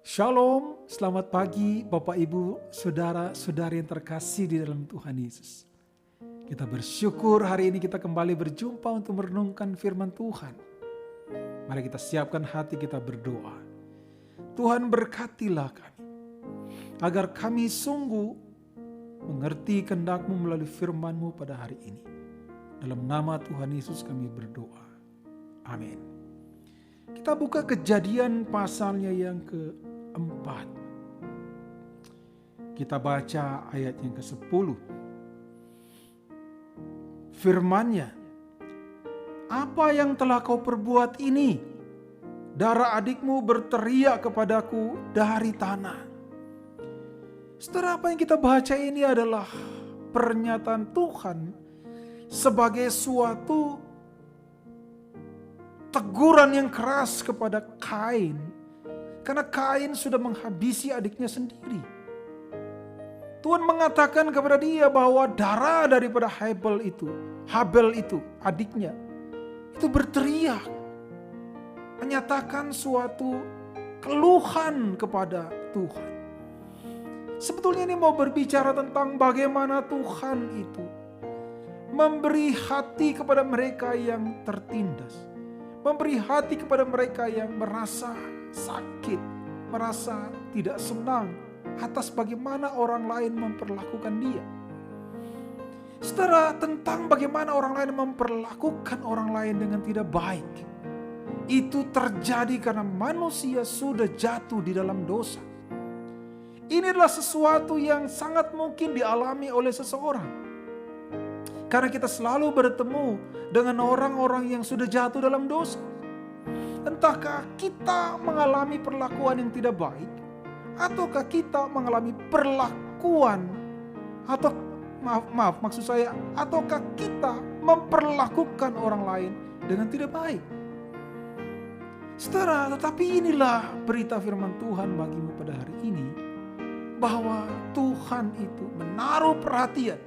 Shalom, selamat pagi Bapak Ibu, Saudara-saudari yang terkasih di dalam Tuhan Yesus. Kita bersyukur hari ini kita kembali berjumpa untuk merenungkan firman Tuhan. Mari kita siapkan hati kita berdoa. Tuhan berkatilah kami, agar kami sungguh mengerti kehendak-Mu melalui firman-Mu pada hari ini. Dalam nama Tuhan Yesus kami berdoa. Amin. Kita buka Kejadian pasalnya yang keempat. Kita baca ayat yang ke-10. Firman-Nya, "Apa yang telah kau perbuat ini? Darah adikmu berteriak kepadaku dari tanah." Saudara, apa yang kita baca ini adalah pernyataan Tuhan sebagai suatu teguran yang keras kepada Kain, karena Kain sudah menghabisi adiknya sendiri. Tuhan mengatakan kepada dia bahwa darah daripada Habel itu adiknya, itu berteriak, menyatakan suatu keluhan kepada Tuhan. Sebetulnya ini mau berbicara tentang bagaimana Tuhan itu memberi hati kepada mereka yang tertindas. Memberi hati kepada mereka yang merasa sakit, merasa tidak senang atas bagaimana orang lain memperlakukan dia. Saudara, tentang bagaimana orang lain memperlakukan orang lain dengan tidak baik. Itu terjadi karena manusia sudah jatuh di dalam dosa. Ini adalah sesuatu yang sangat mungkin dialami oleh seseorang. Karena kita selalu bertemu dengan orang-orang yang sudah jatuh dalam dosa. Entahkah kita mengalami perlakuan yang tidak baik, ataukah kita mengalami perlakuan, ataukah kita memperlakukan orang lain dengan tidak baik. Saudara, tetapi inilah berita firman Tuhan bagimu pada hari ini, bahwa Tuhan itu menaruh perhatian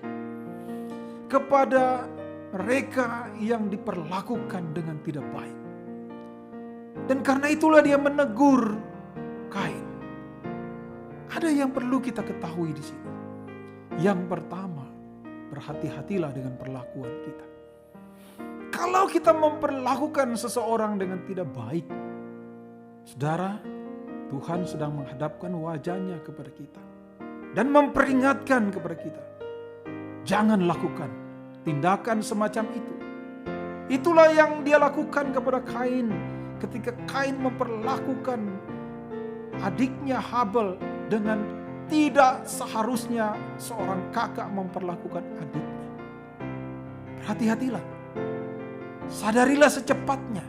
kepada mereka yang diperlakukan dengan tidak baik. Dan karena itulah dia menegur Kain. Ada yang perlu kita ketahui di sini. Yang pertama, berhati-hatilah dengan perlakuan kita. Kalau kita memperlakukan seseorang dengan tidak baik, saudara, Tuhan sedang menghadapkan wajahnya kepada kita dan memperingatkan kepada kita, jangan lakukan tindakan semacam itu. Itulah yang dia lakukan kepada Kain ketika Kain memperlakukan adiknya Habel dengan tidak seharusnya seorang kakak memperlakukan adiknya. Berhati-hatilah. Sadarilah secepatnya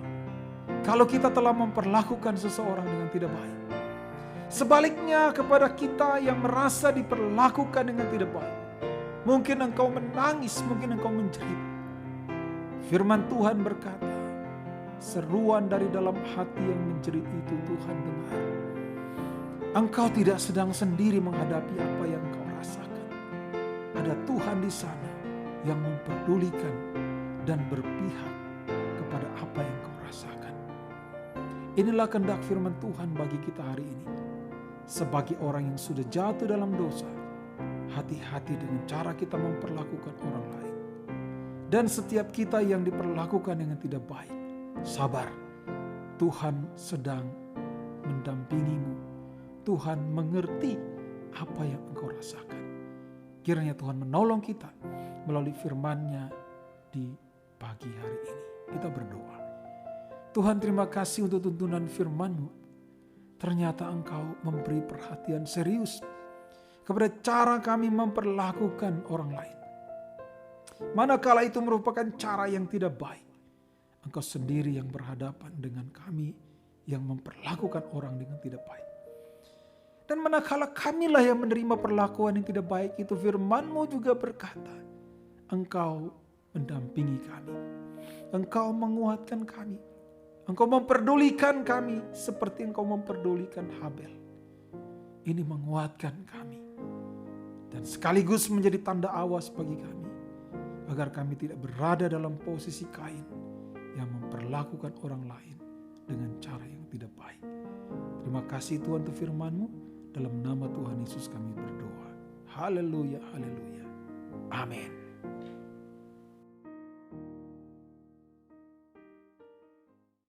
kalau kita telah memperlakukan seseorang dengan tidak baik. Sebaliknya kepada kita yang merasa diperlakukan dengan tidak baik, mungkin engkau menangis, mungkin engkau menjerit. Firman Tuhan berkata, seruan dari dalam hati yang menjerit itu Tuhan dengar. Engkau tidak sedang sendiri menghadapi apa yang engkau rasakan. Ada Tuhan di sana yang memperdulikan dan berpihak kepada apa yang engkau rasakan. Inilah kehendak firman Tuhan bagi kita hari ini. Sebagai orang yang sudah jatuh dalam dosa, hati-hati dengan cara kita memperlakukan orang lain. Dan setiap kita yang diperlakukan dengan tidak baik, sabar. Tuhan sedang mendampingimu. Tuhan mengerti apa yang engkau rasakan. Kiranya Tuhan menolong kita melalui firman-Nya di pagi hari ini. Kita berdoa. Tuhan, terima kasih untuk tuntunan firman-Mu. Ternyata engkau memberi perhatian serius kepada cara kami memperlakukan orang lain. Manakala itu merupakan cara yang tidak baik, engkau sendiri yang berhadapan dengan kami yang memperlakukan orang dengan tidak baik. Dan manakala kamilah yang menerima perlakuan yang tidak baik itu, firman-Mu juga berkata, engkau mendampingi kami, engkau menguatkan kami, engkau memperdulikan kami seperti engkau memperdulikan Habel. Ini menguatkan kami dan sekaligus menjadi tanda awas bagi kami, agar kami tidak berada dalam posisi Kain yang memperlakukan orang lain dengan cara yang tidak baik. Terima kasih Tuhan untuk firman-Mu. Dalam nama Tuhan Yesus kami berdoa. Haleluya, haleluya. Amin.